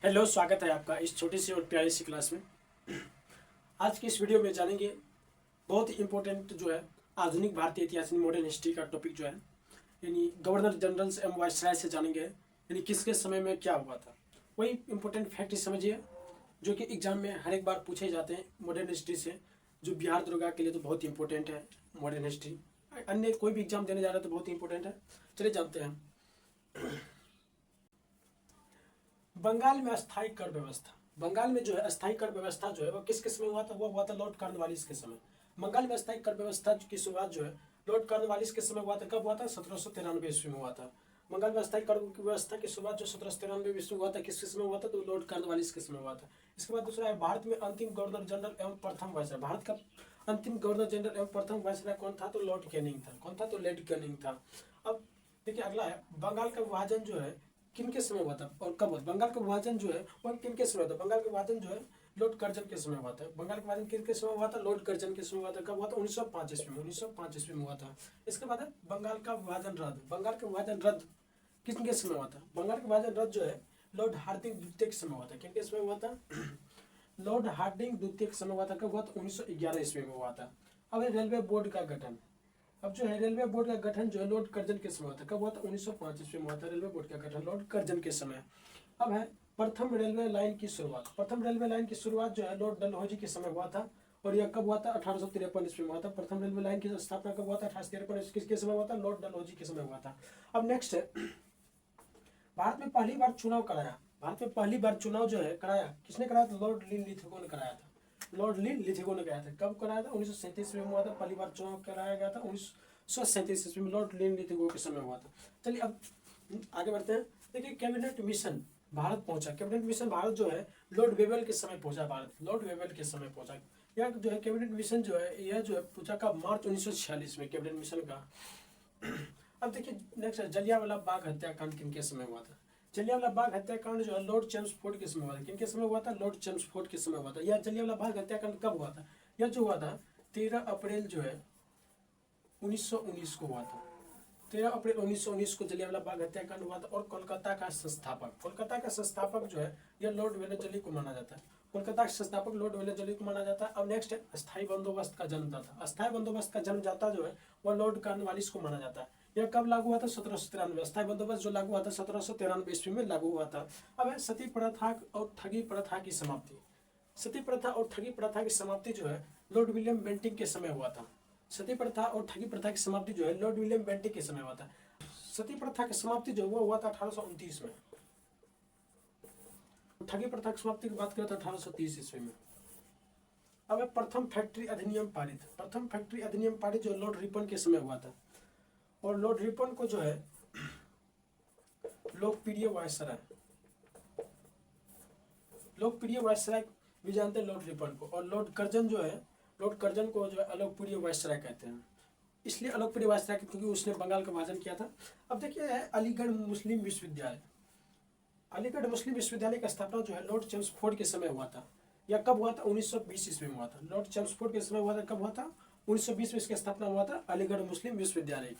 Hello, स्वागत है आपका इस छोटी सी और प्यारी सी क्लास में। आज की इस वीडियो में जानेंगे बहुत ही इम्पोर्टेंट जो है आधुनिक भारतीय इतिहास मॉडर्न हिस्ट्री का टॉपिक जो है, यानी गवर्नर जनरल्स एवं वायसराय से जानेंगे यानी किसके समय में क्या हुआ था। वही इम्पोर्टेंट फैक्ट समझिए जो कि एग्जाम में हर एक बार पूछे जाते हैं मॉडर्न हिस्ट्री से, जो बिहार दुर्गा के लिए तो बहुत इंपॉर्टेंट है मॉडर्न हिस्ट्री। अन्य कोई भी एग्जाम देने जा रहा है तो बहुत इंपॉर्टेंट है। चलिए जानते हैं। बंगाल में अस्थायी कर व्यवस्था, बंगाल में जो है अस्थायी कर व्यवस्था जो है वो किस किस में हुआ था? वो हुआ था लॉर्ड कॉर्नवालिस के समय। बंगाल में अस्थायी कर व्यवस्था की शुरुआत जो है लॉर्ड कॉर्नवालिस के समय हुआ था। कब हुआ था? 1793 ईस्वी में हुआ था। बंगाल में अस्थायी कर व्यवस्था की शुरुआत जो 1793 ईस्वी में हुआ था, किस किस में हुआ था? तो लॉर्ड कॉर्नवालिस के समय हुआ था। इसके बाद दूसरा है भारत में अंतिम गवर्नर जनरल एवं प्रथम वायसराय। भारत का अंतिम गवर्नर जनरल एवं प्रथम वायसराय कौन था? तो लॉर्ड कैनिंग था। कौन था? तो लॉर्ड कैनिंग था। अब देखिए अगला है बंगाल का विभाजन जो है किन के समय हुआ था और कब हुआ? बंगाल का विभाजन जो है वह किन के समय हुआ था? बंगाल का विभाजन जो है लॉर्ड कर्जन के समय हुआ था। बंगाल का विभाजन किन के समय हुआ था? लॉर्ड कर्जन के समय हुआ था। कब हुआ था? 1905 ईस्वी में। 1905 ईस्वी में हुआ था। इसके बाद है बंगाल का विभाजन रद्द। बंगाल का विभाजन रद्द किसके समय हुआ था? बंगाल का विभाजन रद्द जो है लॉर्ड हार्डिंग द्वितीय के समय हुआ था। किनके समय हुआ था? लॉर्ड हार्डिंग द्वितीय के समय हुआ था। कब हुआ था? 1911 ईस्वी में हुआ था। अब रेलवे बोर्ड का गठन। अब जो है रेलवे बोर्ड का गठन जो है लॉर्ड कर्जन के समय हुआ था। कब हुआ था? 1905 ईस्वी में हुआ था रेलवे बोर्ड का गठन लॉर्ड कर्जन के समय। अब है प्रथम रेलवे लाइन की शुरुआत। प्रथम रेलवे लाइन की शुरुआत जो है लॉर्ड डलहौजी के समय हुआ था और यह कब हुआ था? 1853 ईस्वी में हुआ था। प्रथम रेलवे लाइन की स्थापना कब हुआ था? 1853 किसके समय हुआ था? लॉर्ड डलहौजी के समय हुआ था। अब नेक्स्ट है भारत में पहली बार चुनाव कराया। भारत में पहली बार चुनाव जो है कराया किसने कराया था? लॉर्ड लिथगो ने कराया था। लॉर्ड लिथगो ने कराया था। कब कराया था? 1937 में हुआ था। पहली बार चुनाव कराया गया था 1937 ईस्वी में लॉर्ड लिथगो के समय हुआ था। चलिए अब आगे बढ़ते हैं। देखिए कैबिनेट मिशन भारत पहुंचा। कैबिनेट मिशन भारत जो है लॉर्ड वेवेल के समय पहुंचा। भारत लॉर्ड वेवेल के समय पहुंचा। यह जो है कैबिनेट मिशन जो है यह जो है पहुंचा का मार्च 1946 में कैबिनेट मिशन का। अब देखिए नेक्स्ट है जलियांवाला बाग हत्याकांड किनके समय हुआ था? जलियांवाला बाग हत्याकांड जो है लॉर्ड चेम्सफोर्ड के समय हुआ था। किनके समय हुआ था? लॉर्ड चेम्सफोर्ड के समय हुआ था। यह जलियांवाला बाग हत्याकांड कब हुआ था? यह जो हुआ था 13 अप्रैल जो है 1919 को हुआ था। 13 अप्रैल 1919 को जलियांवाला बाग हत्याकांड हुआ था। और कोलकाता का संस्थापक जो है यह लॉर्ड वेलेस्ली को माना जाता है। कोलकाता के संस्थापक लॉर्ड वेलेस्ली को माना जाता है। अब नेक्स्ट है अस्थायी बंदोबस्त का जन्मदाता। अस्थायी बंदोबस्त का जन्मदाता जो है वह लॉर्ड कॉर्नवालिस को माना जाता है। यह कब लागू हुआ था? 1793। अस्थायी बंदोबस्त जो लागू हुआ था 1793 ईस्वी में लागू हुआ था। अब है सती प्रथा और ठगी प्रथा की समाप्ति। सती प्रथा और ठगी प्रथा की समाप्ति जो है लॉर्ड विलियम बेंटिंक के समय हुआ था। सती प्रथा और ठगी प्रथा की समाप्ति जो है लॉर्ड विलियम बेंटिंक के समय हुआ था। सती प्रथा की समाप्ति जो हुआ था 1829 में। ठगी प्रथा की समाप्ति की बात करें तो 1830 ईस्वी में। अब है प्रथम फैक्ट्री अधिनियम पारित। प्रथम फैक्ट्री अधिनियम पारित जो लॉर्ड रिपन के समय हुआ था। और लॉर्ड रिपन को जो है लोकप्रिय वायसराय भी जानते हैं लॉर्ड रिपन को। और लॉर्ड कर्जन जो है लॉर्ड कर्जन को जो है अलोकप्रिय वायसराय कहते हैं। इसलिए अलोकप्रिय वायसराय क्योंकि उसने बंगाल का विभाजन किया था। अब देखिए है अलीगढ़ मुस्लिम विश्वविद्यालय। अलीगढ़ मुस्लिम विश्वविद्यालय की स्थापना जो है लॉर्ड चेम्सफोर्ड के समय हुआ था। यह कब हुआ था? 1920 ईस्वी में हुआ था। लॉर्ड चेम्सफोर्ड के समय हुआ था। कब हुआ था? 1920 में इसकी स्थापना हुआ था अलीगढ़ मुस्लिम विश्वविद्यालय की।